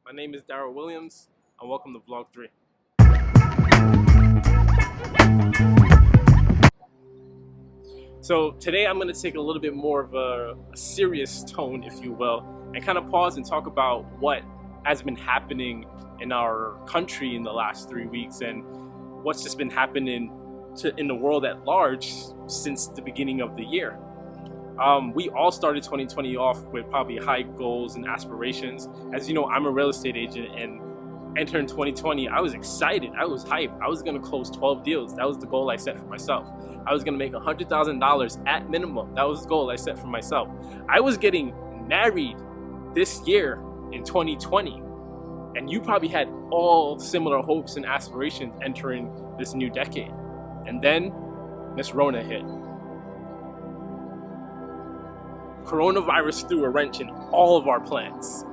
My name is Darryl Williams, and welcome to Vlog 3. So today I'm going to take a little bit more of a serious tone, if you will, and kind of pause and talk about what has been happening in our country in the last 3 weeks and what's just been happening in the world at large since the beginning of the year. We all started 2020 off with probably high goals and aspirations. As you know, I'm a real estate agent, and entering 2020, I was excited. I was hyped. I was going to close 12 deals. That was the goal I set for myself. I was going to make $100,000 at minimum. That was the goal I set for myself. I was getting married this year in 2020, and you probably had all similar hopes and aspirations entering this new decade. And then Miss Rona hit. Coronavirus threw a wrench in all of our plans.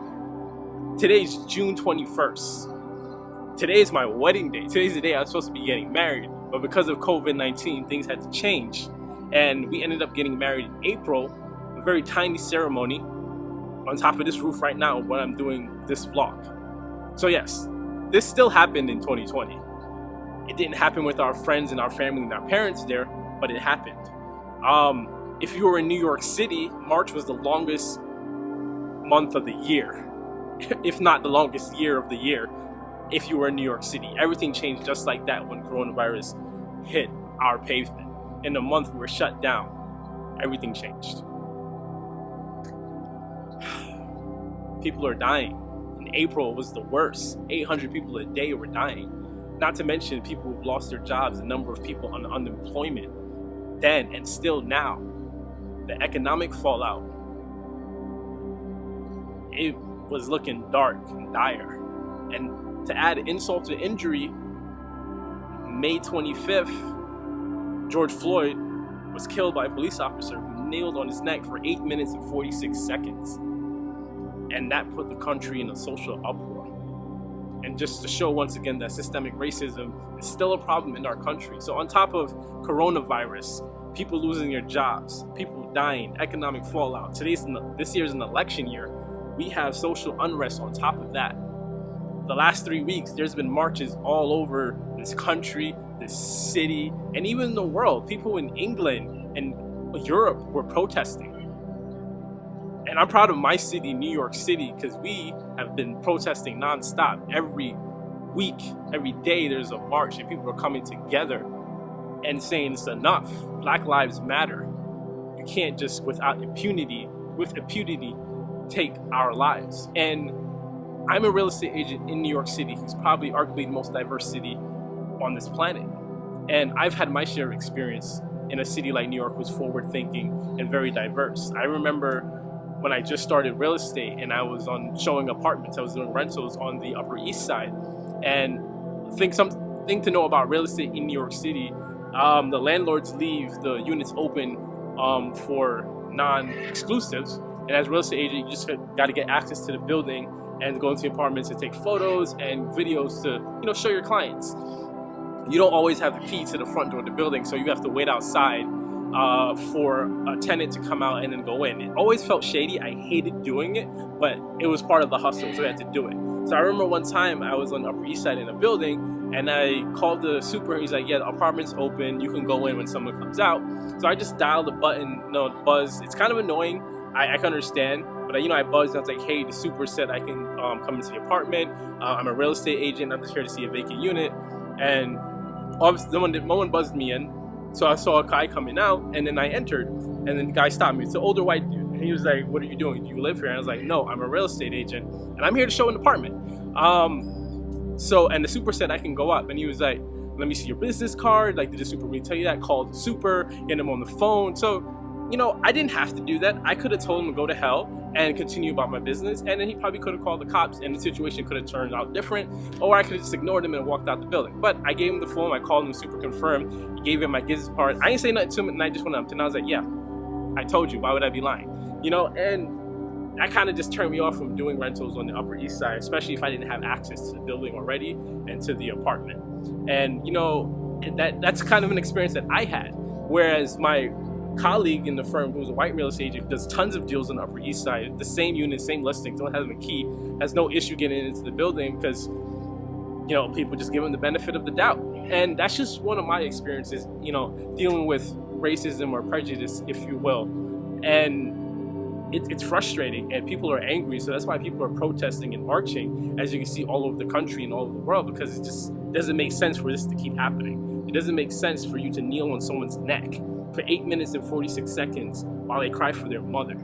Today's June 21st. Today is my wedding day. Today's the day I was supposed to be getting married, but because of COVID-19, things had to change. And we ended up getting married in April, a very tiny ceremony on top of this roof right now when I'm doing this vlog. So yes, this still happened in 2020. It didn't happen with our friends and our family and our parents there, but it happened. If you were in New York City, March was the longest month of the year, if not the longest year of the year, if you were in New York City. Everything changed just like that when coronavirus hit our pavement. In a month, we were shut down. Everything changed. People are dying. In April was the worst. 800 people a day were dying. Not to mention people who've lost their jobs, the number of people on unemployment then and still now. The economic fallout, it was looking dark and dire. And to add insult to injury, May 25th, George Floyd was killed by a police officer who kneeled on his neck for 8 minutes and 46 seconds. And that put the country in a social uproar. And just to show once again that systemic racism is still a problem in our country. So on top of coronavirus, people losing their jobs, people dying, economic fallout. This year's an election year. We have social unrest on top of that. The last 3 weeks, there's been marches all over this country, this city, and even the world. People in England and Europe were protesting. And I'm proud of my city, New York City, because we have been protesting nonstop. Every week, every day, there's a march and people are coming together and saying it's enough. Black lives matter. You can't just with impunity, take our lives. And I'm a real estate agent in New York City, who's probably arguably the most diverse city on this planet. And I've had my share of experience in a city like New York, who's forward thinking and very diverse. I remember when I just started real estate and I was showing apartments, I was doing rentals on the Upper East Side. And something to know about real estate in New York City, the landlords leave the units open for non-exclusives, and as a real estate agent, you just got to get access to the building and go into the apartments and take photos and videos to show your clients. You don't always have the key to the front door of the building, so you have to wait outside for a tenant to come out and then go in. It always felt shady. I hated doing it, but it was part of the hustle, so I had to do it. So I remember one time I was on the Upper East Side in a building, and I called the super. He's like, yeah, the apartment's open. You can go in when someone comes out. So I just dialed the button, buzz. It's kind of annoying. I can understand. But I buzzed. And I was like, hey, the super said I can come into the apartment. I'm a real estate agent. I'm just here to see a vacant unit. And obviously, no one buzzed me in. So I saw a guy coming out, and then I entered. And then the guy stopped me. It's an older white dude. And he was like, what are you doing? Do you live here? And I was like, no, I'm a real estate agent. And I'm here to show an apartment. And the super said I can go up, and he was like, let me see your business card. Like, did the super really tell you that? Called the super, get him on the phone. So, I didn't have to do that. I could have told him to go to hell and continue about my business, and then he probably could have called the cops, and the situation could have turned out different, or I could have just ignored him and walked out the building. But I gave him the phone. I called him, super confirmed. He gave him my business card. I didn't say nothing to him, and I just went up, and I was like, yeah, I told you. Why would I be lying? And that kind of just turned me off from doing rentals on the Upper East Side, especially if I didn't have access to the building already and to the apartment. And that's kind of an experience that I had. Whereas my colleague in the firm, who's a white real estate agent, does tons of deals on the Upper East Side, the same unit, same listing, don't have a key, has no issue getting into the building because, people just give him the benefit of the doubt. And that's just one of my experiences, dealing with racism or prejudice, if you will. And it's frustrating, and people are angry. So that's why people are protesting and marching, as you can see, all over the country and all over the world, because it just doesn't make sense for this to keep happening. It doesn't make sense for you to kneel on someone's neck for 8 minutes and 46 seconds while they cry for their mother.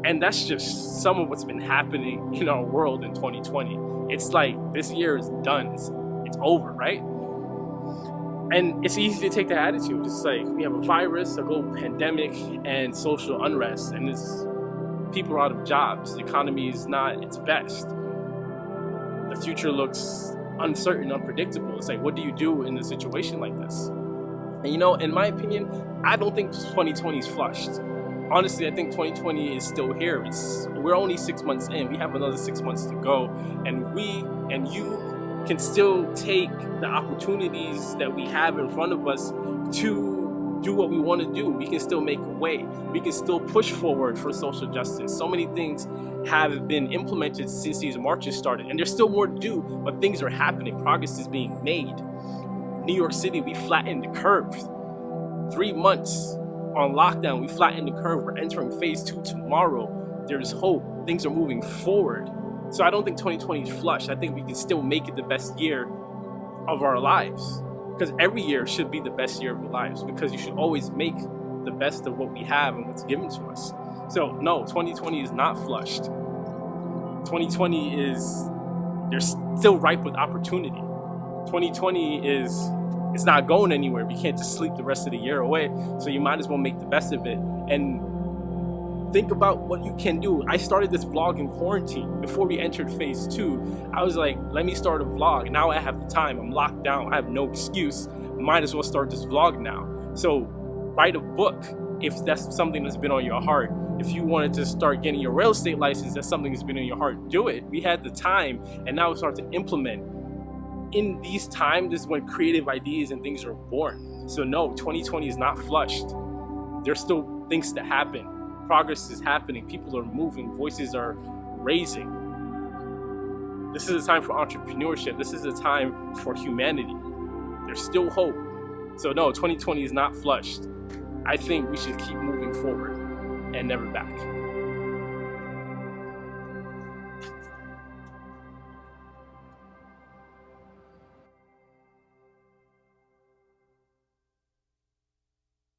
And that's just some of what's been happening in our world in 2020. It's like this year is done. It's over, right? And it's easy to take that attitude. It's like we have a virus, a global pandemic, and social unrest, and people are out of jobs. The economy is not its best. The future looks uncertain, unpredictable. It's like, what do you do in a situation like this? And in my opinion, I don't think 2020 is flushed. Honestly, I think 2020 is still here. We're only 6 months in. We have another 6 months to go, and we and you can still take the opportunities that we have in front of us to do what we want to do. We can still make a way. We can still push forward for social justice. So many things have been implemented since these marches started, and there's still more to do, but things are happening. Progress is being made. New York City, we flattened the curve. 3 months on lockdown, we flattened the curve. We're entering phase 2 tomorrow. There's hope. Things are moving forward. So I don't think 2020 is flushed. I think we can still make it the best year of our lives. Because every year should be the best year of our lives, because you should always make the best of what we have and what's given to us. So no, 2020 is not flushed. 2020 they're still ripe with opportunity. 2020 it's not going anywhere. We can't just sleep the rest of the year away. So you might as well make the best of it and think about what you can do. I started this vlog in quarantine. Before we entered phase 2, I was like, let me start a vlog. Now I have the time. I'm locked down. I have no excuse. Might as well start this vlog now. So write a book if that's something that's been on your heart. If you wanted to start getting your real estate license, that's something that's been on your heart, do it. We had the time, and now we start to implement. In these times, this is when creative ideas and things are born. So no, 2020 is not flushed. There's still things to happen. Progress is happening. People are moving. Voices are raising. This is a time for entrepreneurship. This is a time for humanity. There's still hope. So no, 2020 is not flushed. I think we should keep moving forward and never back.